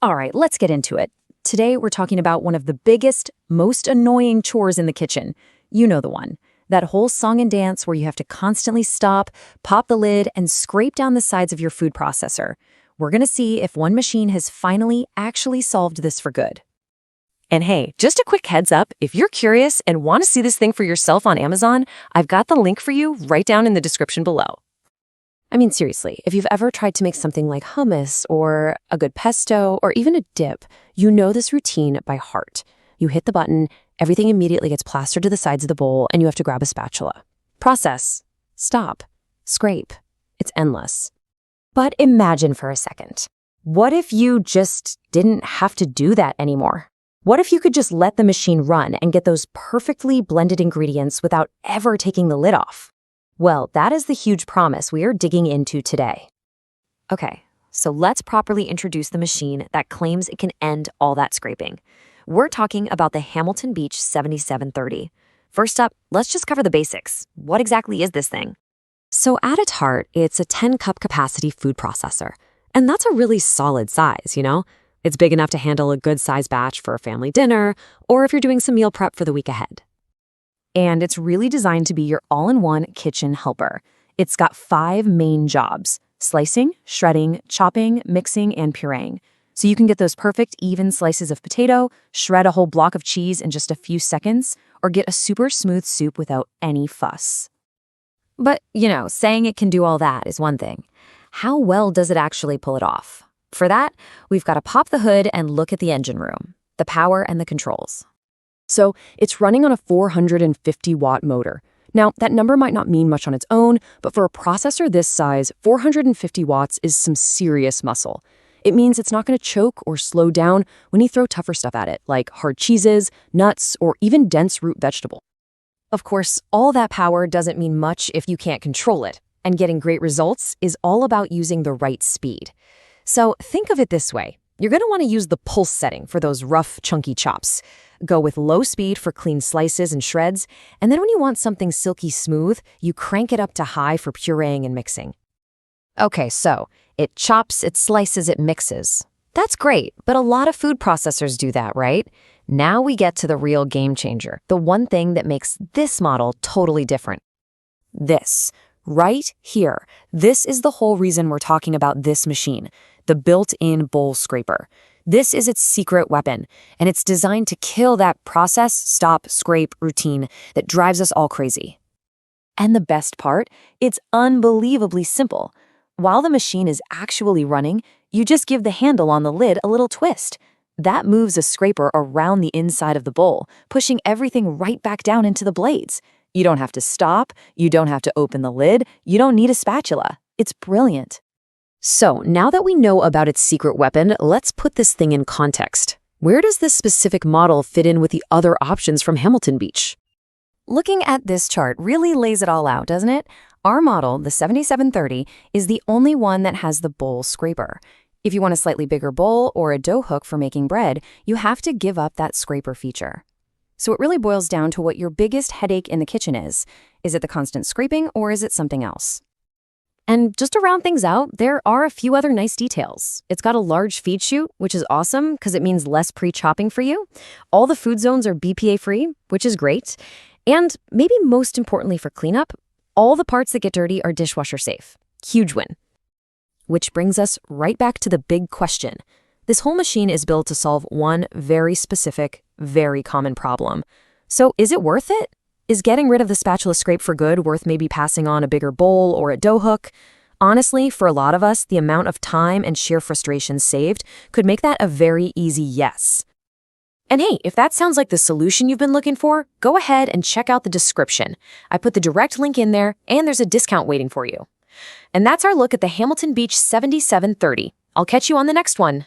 All right, let's get into it. Today, we're talking about one of the biggest, most annoying chores in the kitchen. You know the one. That whole song and dance where you have to constantly stop, pop the lid, and scrape down the sides of your food processor. We're going to see if one machine has finally actually solved this for good. And hey, just a quick heads up, if you're curious and want to see this thing for yourself on Amazon, I've got the link for you right down in the description below. I mean, seriously, if you've ever tried to make something like hummus or a good pesto or even a dip, you know this routine by heart. You hit the button, everything immediately gets plastered to the sides of the bowl, and you have to grab a spatula. Process. Stop. Scrape. It's endless. But imagine for a second. What if you just didn't have to do that anymore? What if you could just let the machine run and get those perfectly blended ingredients without ever taking the lid off? Well, that is the huge promise we are digging into today. Okay, so let's properly introduce the machine that claims it can end all that scraping. We're talking about the Hamilton Beach 7730. First up, let's just cover the basics. What exactly is this thing? So at its heart, it's a 10-cup capacity food processor. And that's a really solid size, you know? It's big enough to handle a good-sized batch for a family dinner, or if you're doing some meal prep for the week ahead. And it's really designed to be your all-in-one kitchen helper. It's got 5 main jobs: slicing, shredding, chopping, mixing, and pureeing. So you can get those perfect even slices of potato, shred a whole block of cheese in just a few seconds, or get a super smooth soup without any fuss. But, saying it can do all that is one thing. How well does it actually pull it off? For that, we've got to pop the hood and look at the engine room, the power and the controls. So it's running on a 450-watt motor. Now, that number might not mean much on its own, but for a processor this size, 450 watts is some serious muscle. It means it's not going to choke or slow down when you throw tougher stuff at it, like hard cheeses, nuts, or even dense root vegetable. Of course, all that power doesn't mean much if you can't control it, and getting great results is all about using the right speed. So think of it this way. You're going to want to use the pulse setting for those rough, chunky chops. Go with low speed for clean slices and shreds, and then when you want something silky smooth, you crank it up to high for pureeing and mixing. Okay, so it chops, it slices, it mixes. That's great, but a lot of food processors do that, right? Now we get to the real game changer, the one thing that makes this model totally different. This, right here, this is the whole reason we're talking about this machine, the built-in bowl scraper. This is its secret weapon, and it's designed to kill that process, stop, scrape routine that drives us all crazy. And the best part, it's unbelievably simple. While the machine is actually running, you just give the handle on the lid a little twist. That moves a scraper around the inside of the bowl, pushing everything right back down into the blades. You don't have to stop, you don't have to open the lid, you don't need a spatula. It's brilliant. So now that we know about its secret weapon, let's put this thing in context. Where does this specific model fit in with the other options from Hamilton Beach? Looking at this chart really lays it all out, doesn't it? Our model, the 7730, is the only one that has the bowl scraper. If you want a slightly bigger bowl or a dough hook for making bread, you have to give up that scraper feature. So it really boils down to what your biggest headache in the kitchen is. Is it the constant scraping or is it something else? And just to round things out, there are a few other nice details. It's got a large feed chute, which is awesome because it means less pre-chopping for you. All the food zones are BPA-Free, which is great. And maybe most importantly for cleanup, all the parts that get dirty are dishwasher-safe. Huge win. Which brings us right back to the big question. This whole machine is built to solve one very specific, very common problem. So is it worth it? Is getting rid of the spatula scrape for good worth maybe passing on a bigger bowl or a dough hook? Honestly, for a lot of us, the amount of time and sheer frustration saved could make that a very easy yes. And hey, if that sounds like the solution you've been looking for, go ahead and check out the description. I put the direct link in there, and there's a discount waiting for you. And that's our look at the Hamilton Beach 7730. I'll catch you on the next one.